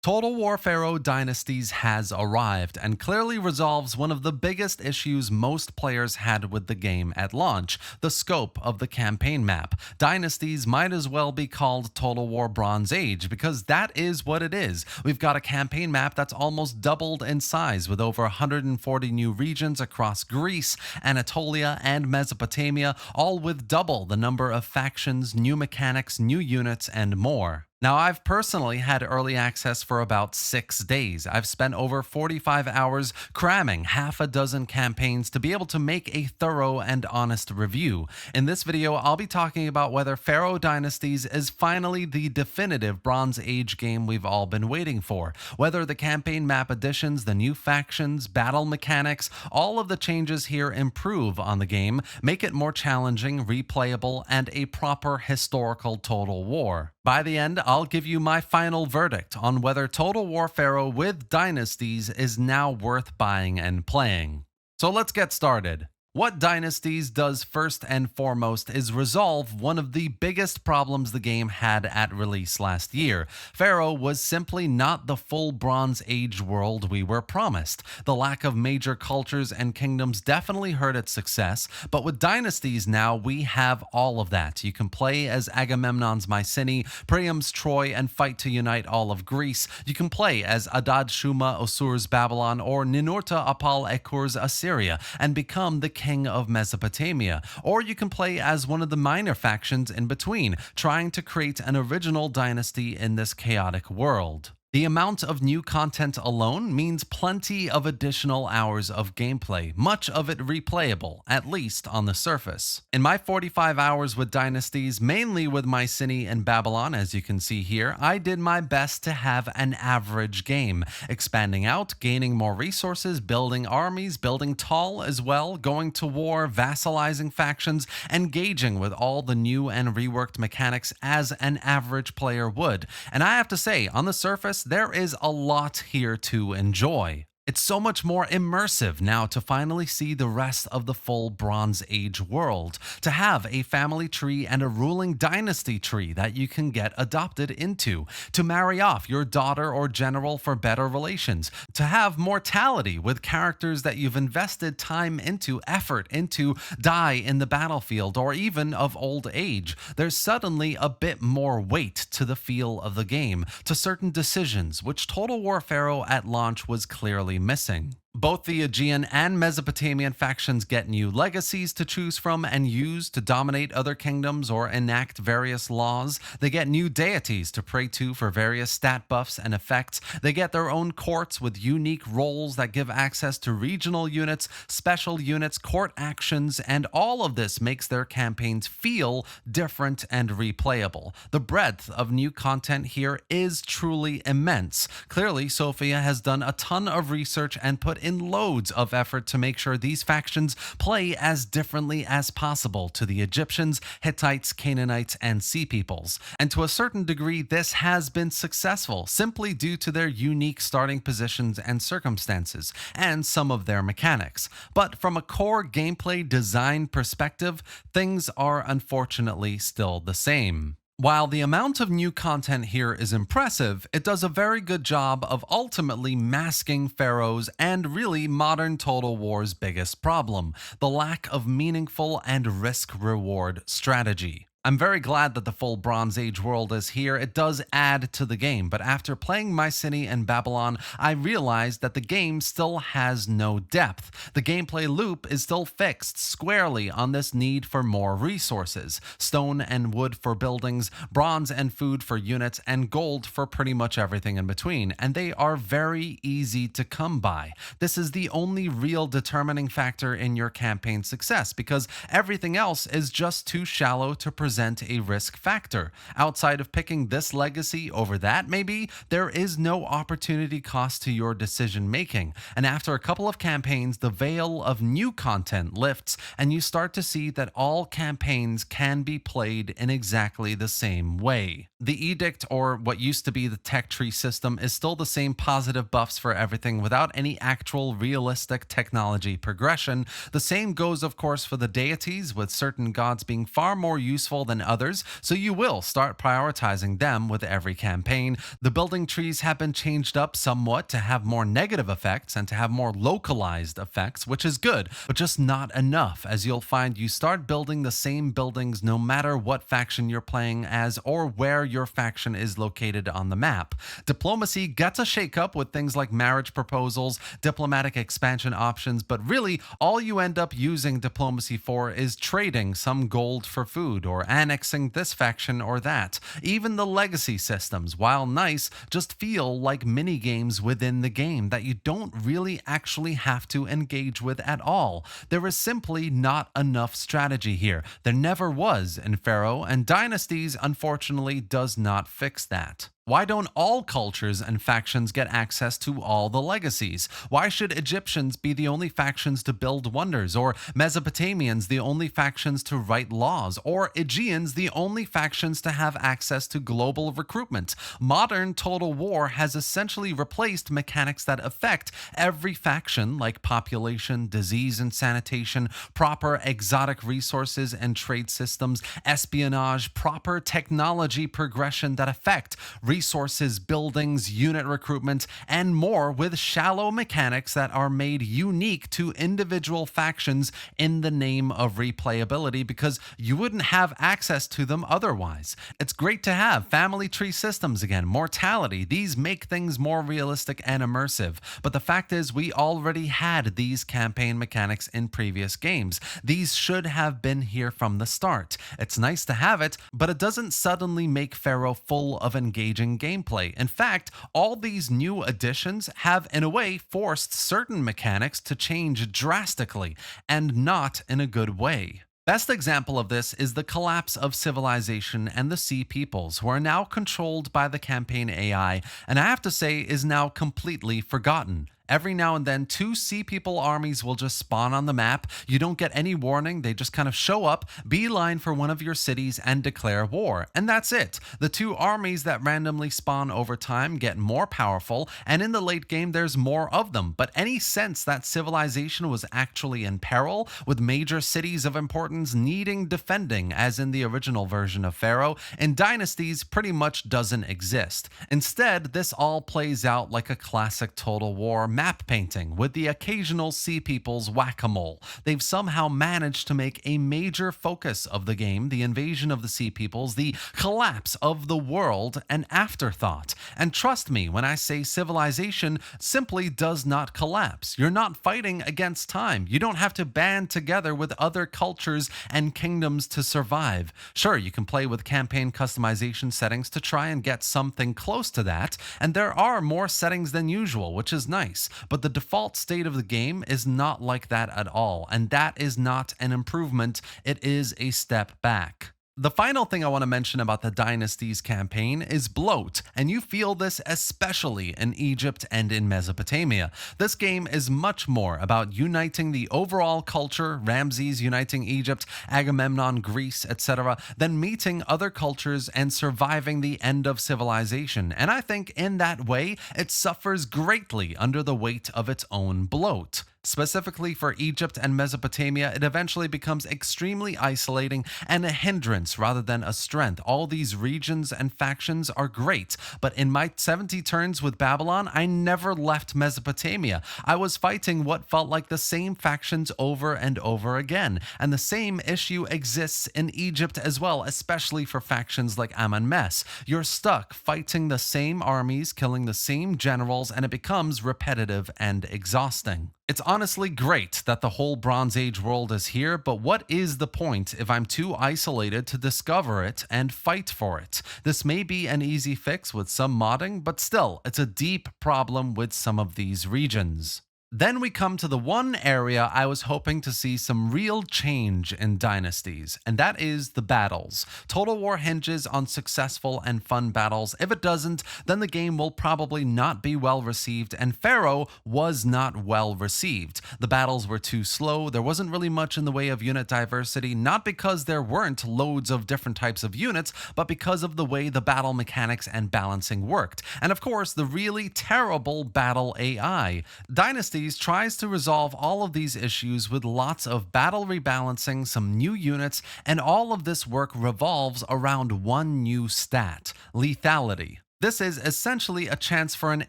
Total War Pharaoh Dynasties has arrived and clearly resolves one of the biggest issues most players had with the game at launch: the scope of the campaign map. Dynasties might as well be called Total War Bronze Age because that is what it is. We've got a campaign map that's almost doubled in size with over 140 new regions across Greece, Anatolia, and Mesopotamia, all with double the number of factions, new mechanics, new units, and more. Now, I've personally had early access for about 6 days. I've spent over 45 hours cramming half a dozen campaigns to be able to make a thorough and honest review. In this video, I'll be talking about whether Pharaoh Dynasties is finally the definitive Bronze Age game we've all been waiting for, whether the campaign map additions, the new factions, battle mechanics, all of the changes here improve on the game, make it more challenging, replayable, and a proper historical Total War. By the end, I'll give you my final verdict on whether Total War Pharaoh with Dynasties is now worth buying and playing. So let's get started. What Dynasties does first and foremost is resolve one of the biggest problems the game had at release last year. Pharaoh was simply not the full Bronze Age world we were promised. The lack of major cultures and kingdoms definitely hurt its success, but with Dynasties now, we have all of that. You can play as Agamemnon's Mycenae, Priam's Troy, and fight to unite all of Greece. You can play as Adad Shuma Osur's Babylon or Ninurta Apal Ekur's Assyria and become the king of Mesopotamia, or you can play as one of the minor factions in between, trying to create an original dynasty in this chaotic world. The amount of new content alone means plenty of additional hours of gameplay, much of it replayable, at least on the surface. In my 45 hours with Dynasties, mainly with Mycenae and Babylon, as you can see here, I did my best to have an average game, expanding out, gaining more resources, building armies, building tall as well, going to war, vassalizing factions, engaging with all the new and reworked mechanics as an average player would. And I have to say, on the surface, there is a lot here to enjoy. It's so much more immersive now to finally see the rest of the full Bronze Age world, to have a family tree and a ruling dynasty tree that you can get adopted into, to marry off your daughter or general for better relations, to have mortality with characters that you've invested time into, effort into, die in the battlefield or even of old age. There's suddenly a bit more weight to the feel of the game, to certain decisions, which Total War Pharaoh at launch was clearly missing. Both the Aegean and Mesopotamian factions get new legacies to choose from and use to dominate other kingdoms or enact various laws. They get new deities to pray to for various stat buffs and effects. They get their own courts with unique roles that give access to regional units, special units, court actions, and all of this makes their campaigns feel different and replayable. The breadth of new content here is truly immense. Clearly, Sophia has done a ton of research and put in loads of effort to make sure these factions play as differently as possible to the Egyptians, Hittites, Canaanites, and Sea Peoples. And to a certain degree, this has been successful simply due to their unique starting positions and circumstances, and some of their mechanics. But from a core gameplay design perspective, things are unfortunately still the same. While the amount of new content here is impressive, it does a very good job of ultimately masking Pharaoh's and really modern Total War's biggest problem: the lack of meaningful and risk-reward strategy. I'm very glad that the full Bronze Age world is here. It does add to the game, but after playing Mycenae and Babylon, I realized that the game still has no depth. The gameplay loop is still fixed squarely on this need for more resources: stone and wood for buildings, bronze and food for units, and gold for pretty much everything in between, and they are very easy to come by. This is the only real determining factor in your campaign success, because everything else is just too shallow to present a risk factor. Outside of picking this legacy over that, maybe, there is no opportunity cost to your decision making. And after a couple of campaigns, the veil of new content lifts, and you start to see that all campaigns can be played in exactly the same way. The edict, or what used to be the tech tree system, is still the same positive buffs for everything without any actual realistic technology progression. The same goes, of course, for the deities, with certain gods being far more useful than others, so you will start prioritizing them with every campaign. The building trees have been changed up somewhat to have more negative effects and to have more localized effects, which is good, but just not enough, as you'll find you start building the same buildings no matter what faction you're playing as or where your faction is located on the map. Diplomacy gets a shakeup with things like marriage proposals, diplomatic expansion options, but really all you end up using diplomacy for is trading some gold for food or annexing this faction or that. Even the legacy systems, while nice, just feel like mini games within the game that you don't really actually have to engage with at all. There is simply not enough strategy here. There never was in Pharaoh, and Dynasties unfortunately does not fix that. Why don't all cultures and factions get access to all the legacies? Why should Egyptians be the only factions to build wonders, or Mesopotamians the only factions to write laws, or Aegeans the only factions to have access to global recruitment? Modern Total War has essentially replaced mechanics that affect every faction, like population, disease and sanitation, proper exotic resources and trade systems, espionage, proper technology progression that affect resources, buildings, unit recruitment, and more, with shallow mechanics that are made unique to individual factions in the name of replayability because you wouldn't have access to them otherwise. It's great to have family tree systems again, mortality. These make things more realistic and immersive. But the fact is, we already had these campaign mechanics in previous games. These should have been here from the start. It's nice to have it, but it doesn't suddenly make Pharaoh full of engaging gameplay. In fact, all these new additions have, in a way, forced certain mechanics to change drastically, and not in a good way. Best example of this is the collapse of civilization and the Sea Peoples, who are now controlled by the campaign AI, and I have to say is now completely forgotten. Every now and then, two Sea People armies will just spawn on the map. You don't get any warning. They just kind of show up, beeline for one of your cities, and declare war. And that's it. The two armies that randomly spawn over time get more powerful, and in the late game, there's more of them. But any sense that civilization was actually in peril, with major cities of importance needing defending, as in the original version of Pharaoh, in Dynasties pretty much doesn't exist. Instead, this all plays out like a classic Total War map painting, with the occasional Sea People's whack-a-mole. They've somehow managed to make a major focus of the game, the invasion of the Sea Peoples, the collapse of the world, an afterthought. And trust me when I say civilization simply does not collapse. You're not fighting against time. You don't have to band together with other cultures and kingdoms to survive. Sure, you can play with campaign customization settings to try and get something close to that, and there are more settings than usual, which is nice. But the default state of the game is not like that at all, and that is not an improvement, it is a step back. The final thing I want to mention about the Dynasties campaign is bloat, and you feel this especially in Egypt and in Mesopotamia. This game is much more about uniting the overall culture, Ramses uniting Egypt, Agamemnon Greece, etc., than meeting other cultures and surviving the end of civilization. And I think in that way, it suffers greatly under the weight of its own bloat. Specifically for Egypt and Mesopotamia, it eventually becomes extremely isolating and a hindrance rather than a strength. All these regions and factions are great, but in my 70 turns with Babylon, I never left Mesopotamia. I was fighting what felt like the same factions over and over again, and the same issue exists in Egypt as well, especially for factions like Amun-Mes. You're stuck fighting the same armies, killing the same generals, and it becomes repetitive and exhausting. It's honestly great that the whole Bronze Age world is here, but what is the point if I'm too isolated to discover it and fight for it? This may be an easy fix with some modding, but still, it's a deep problem with some of these regions. Then we come to the one area I was hoping to see some real change in Dynasties, and that is the battles. Total War hinges on successful and fun battles. If it doesn't, then the game will probably not be well received, and Pharaoh was not well received. The battles were too slow, there wasn't really much in the way of unit diversity, not because there weren't loads of different types of units, but because of the way the battle mechanics and balancing worked. And of course, the really terrible battle AI. Dynasties tries to resolve all of these issues with lots of battle rebalancing, some new units, and all of this work revolves around one new stat: lethality. This is essentially a chance for an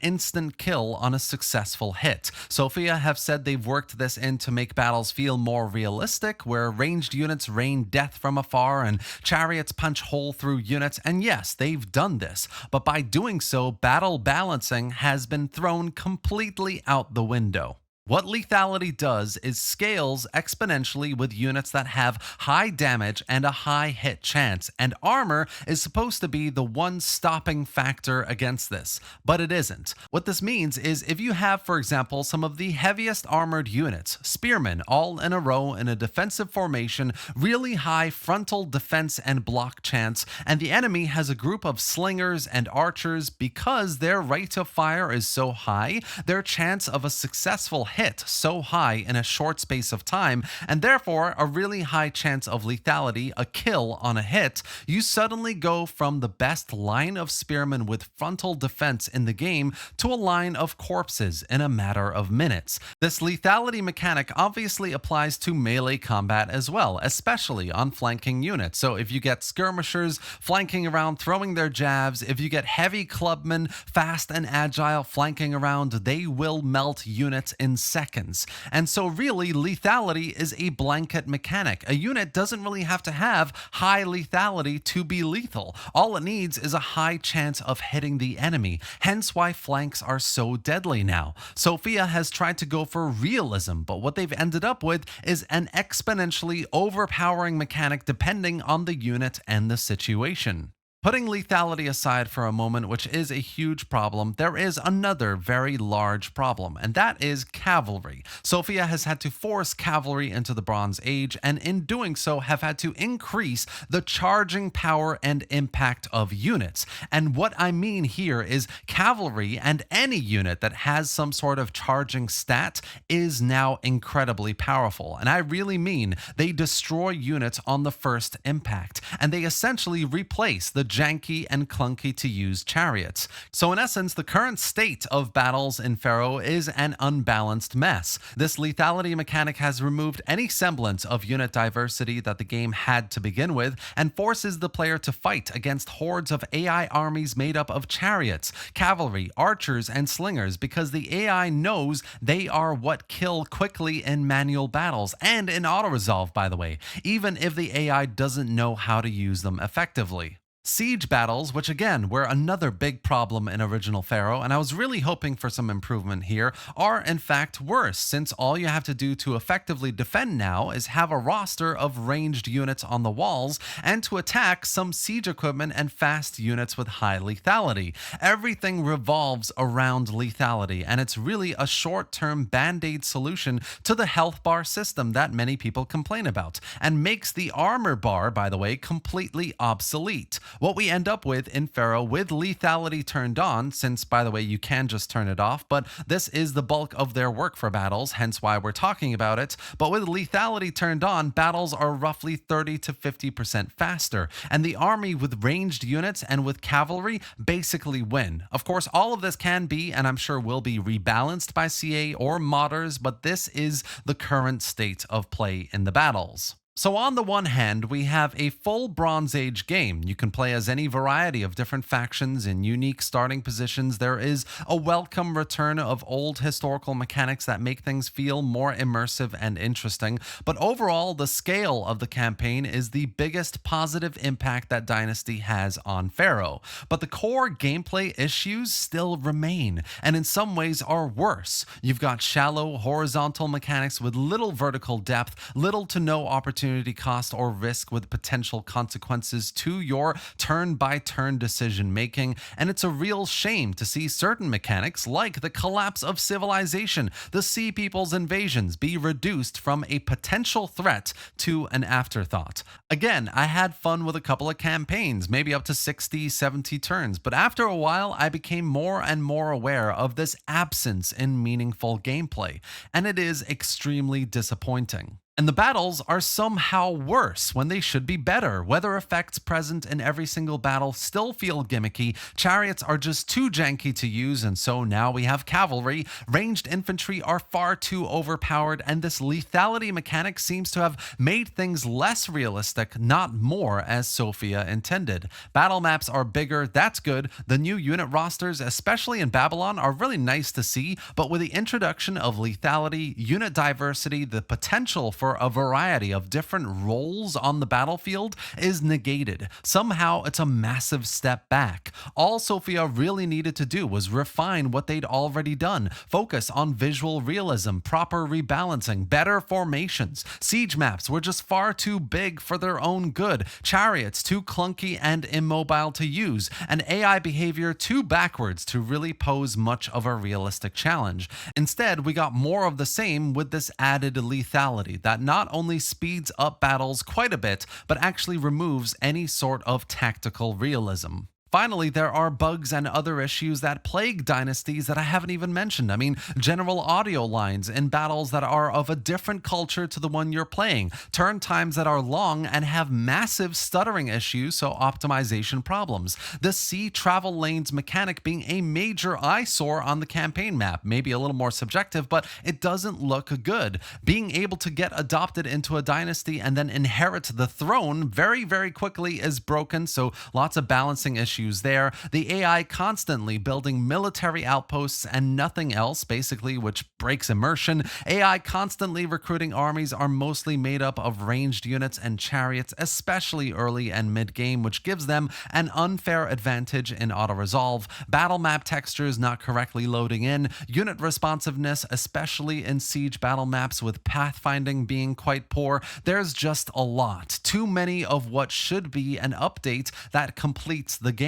instant kill on a successful hit. Sophia have said they've worked this in to make battles feel more realistic, where ranged units rain death from afar and chariots punch hole through units, and yes, they've done this, but by doing so, battle balancing has been thrown completely out the window. What lethality does is scales exponentially with units that have high damage and a high hit chance, and armor is supposed to be the one stopping factor against this, but it isn't. What this means is if you have, for example, some of the heaviest armored units, spearmen, all in a row in a defensive formation, really high frontal defense and block chance, and the enemy has a group of slingers and archers, because their rate of fire is so high, their chance of a successful hit so high in a short space of time, and therefore a really high chance of lethality, a kill on a hit, you suddenly go from the best line of spearmen with frontal defense in the game to a line of corpses in a matter of minutes. This lethality mechanic obviously applies to melee combat as well, especially on flanking units. So if you get skirmishers flanking around throwing their jabs, if you get heavy clubmen fast and agile flanking around, they will melt units in seconds. And so really, lethality is a blanket mechanic. A unit doesn't really have to have high lethality to be lethal. All it needs is a high chance of hitting the enemy, hence why flanks are so deadly now. Sophia has tried to go for realism, but what they've ended up with is an exponentially overpowering mechanic depending on the unit and the situation. Putting lethality aside for a moment, which is a huge problem, there is another very large problem, and that is cavalry. Sophia has had to force cavalry into the Bronze Age, and in doing so have had to increase the charging power and impact of units. And what I mean here is cavalry and any unit that has some sort of charging stat is now incredibly powerful. And I really mean they destroy units on the first impact, and they essentially replace the janky and clunky to use chariots. So in essence, the current state of battles in Pharaoh is an unbalanced mess. This lethality mechanic has removed any semblance of unit diversity that the game had to begin with, and forces the player to fight against hordes of AI armies made up of chariots, cavalry, archers, and slingers, because the AI knows they are what kill quickly in manual battles, and in auto-resolve, by the way, even if the AI doesn't know how to use them effectively. Siege battles, which again were another big problem in original Pharaoh, and I was really hoping for some improvement here, are in fact worse, since all you have to do to effectively defend now is have a roster of ranged units on the walls, and to attack some siege equipment and fast units with high lethality. Everything revolves around lethality, and it's really a short-term band-aid solution to the health bar system that many people complain about, and makes the armor bar, by the way, completely obsolete. What we end up with in Pharaoh with lethality turned on, since by the way you can just turn it off, but this is the bulk of their work for battles, hence why we're talking about it, but with lethality turned on, battles are roughly 30 to 50% faster, and the army with ranged units and with cavalry basically win. Of course, all of this can be, and I'm sure will be, rebalanced by CA or modders, but this is the current state of play in the battles. So on the one hand, we have a full Bronze Age game. You can play as any variety of different factions in unique starting positions. There is a welcome return of old historical mechanics that make things feel more immersive and interesting. But overall, the scale of the campaign is the biggest positive impact that Dynasty has on Pharaoh. But the core gameplay issues still remain, and in some ways are worse. You've got shallow, horizontal mechanics with little vertical depth, little to no opportunity opportunity cost or risk with potential consequences to your turn by turn decision making, and it's a real shame to see certain mechanics like the collapse of civilization, the Sea People's invasions, be reduced from a potential threat to an afterthought. Again, I had fun with a couple of campaigns, maybe up to 60, 70 turns, but after a while, I became more and more aware of this absence in meaningful gameplay, and it is extremely disappointing. And the battles are somehow worse when they should be better. Weather effects present in every single battle still feel gimmicky, chariots are just too janky to use, and so now we have cavalry. Ranged infantry are far too overpowered, and this lethality mechanic seems to have made things less realistic, not more, as Sophia intended. Battle maps are bigger, that's good. The new unit rosters, especially in Babylon, are really nice to see, but with the introduction of lethality, unit diversity, the potential for a variety of different roles on the battlefield is negated. Somehow, it's a massive step back. All Sophia really needed to do was refine what they'd already done, focus on visual realism, proper rebalancing, better formations. Siege maps were just far too big for their own good, chariots too clunky and immobile to use, and AI behavior too backwards to really pose much of a realistic challenge. Instead, we got more of the same with this added lethality that not only speeds up battles quite a bit, but actually removes any sort of tactical realism. Finally, there are bugs and other issues that plague Dynasties that I haven't even mentioned. I mean, general audio lines in battles that are of a different culture to the one you're playing, turn times that are long and have massive stuttering issues, so optimization problems. The sea travel lanes mechanic being a major eyesore on the campaign map, maybe a little more subjective, but it doesn't look good. Being able to get adopted into a dynasty and then inherit the throne very, very quickly is broken, so lots of balancing issues there. The AI constantly building military outposts and nothing else, basically, which breaks immersion. AI constantly recruiting armies are mostly made up of ranged units and chariots, especially early and mid-game, which gives them an unfair advantage in auto-resolve. Battle map textures not correctly loading in. Unit responsiveness, especially in siege battle maps with pathfinding being quite poor. There's just a lot. Too many of what should be an update that completes the game.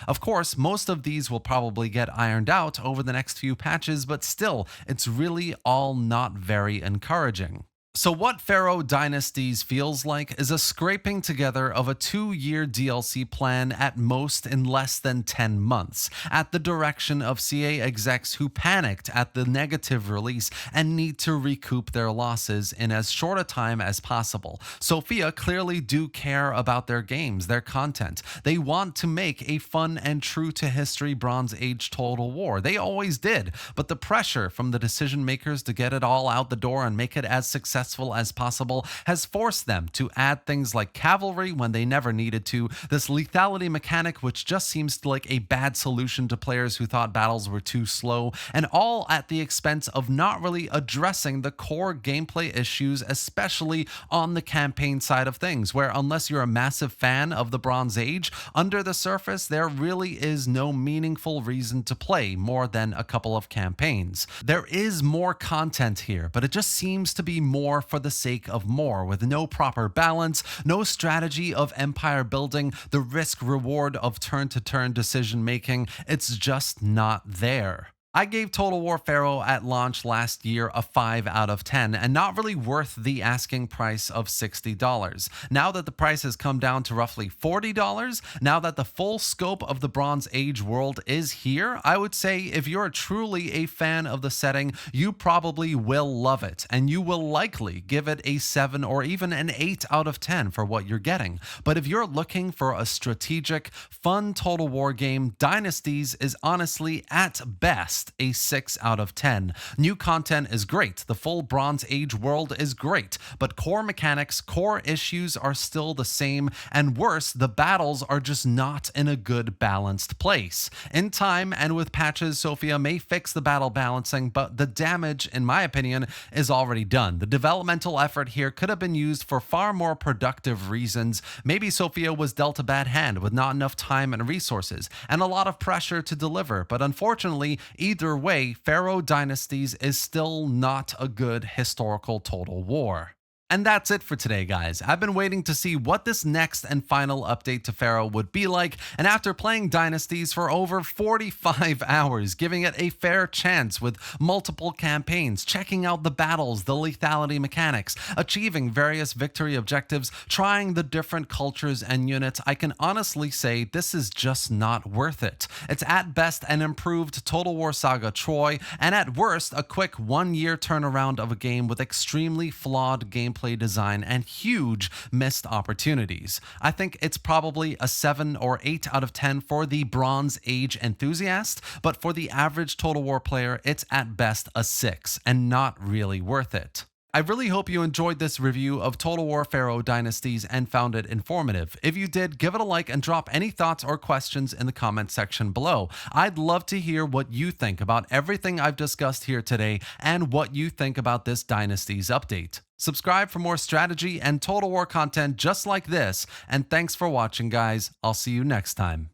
Of course, most of these will probably get ironed out over the next few patches, but still, it's really all not very encouraging. So what Pharaoh Dynasties feels like is a scraping together of a 2-year DLC plan at most in less than 10 months, at the direction of CA execs who panicked at the negative release and need to recoup their losses in as short a time as possible. Sophia clearly do care about their games, their content. They want to make a fun and true to history Bronze Age Total War. They always did, but the pressure from the decision makers to get it all out the door and make it as successful as possible has forced them to add things like cavalry when they never needed to, this lethality mechanic which just seems like a bad solution to players who thought battles were too slow, and all at the expense of not really addressing the core gameplay issues, especially on the campaign side of things, where unless you're a massive fan of the Bronze Age, under the surface there really is no meaningful reason to play more than a couple of campaigns. There is more content here, but it just seems to be more for the sake of more, with no proper balance, no strategy of empire building, the risk-reward of turn-to-turn decision making. It's just not there. I gave Total War Pharaoh at launch last year a 5 out of 10, and not really worth the asking price of $60. Now that the price has come down to roughly $40, now that the full scope of the Bronze Age world is here, I would say if you're truly a fan of the setting, you probably will love it, and you will likely give it a 7 or even an 8 out of 10 for what you're getting. But if you're looking for a strategic, fun Total War game, Dynasties is honestly, at best, a 6 out of 10. New content is great, the full Bronze Age world is great, but core mechanics, core issues are still the same, and worse, the battles are just not in a good balanced place. In time and with patches, Sophia may fix the battle balancing, but the damage, in my opinion, is already done. The developmental effort here could have been used for far more productive reasons. Maybe Sophia was dealt a bad hand with not enough time and resources, and a lot of pressure to deliver, but unfortunately, either way, Pharaoh Dynasties is still not a good historical Total War. And that's it for today, guys. I've been waiting to see what this next and final update to Pharaoh would be like, and after playing Dynasties for over 45 hours, giving it a fair chance with multiple campaigns, checking out the battles, the lethality mechanics, achieving various victory objectives, trying the different cultures and units, I can honestly say this is just not worth it. It's at best an improved Total War Saga Troy, and at worst a quick 1-year turnaround of a game with extremely flawed gameplay design and huge missed opportunities. I think it's probably a 7 or 8 out of 10 for the Bronze Age enthusiast, but for the average Total War player, it's at best a 6 and not really worth it. I really hope you enjoyed this review of Total War Pharaoh Dynasties and found it informative. If you did, give it a like and drop any thoughts or questions in the comment section below. I'd love to hear what you think about everything I've discussed here today and what you think about this Dynasties update. Subscribe for more strategy and Total War content just like this, and thanks for watching, guys. I'll see you next time.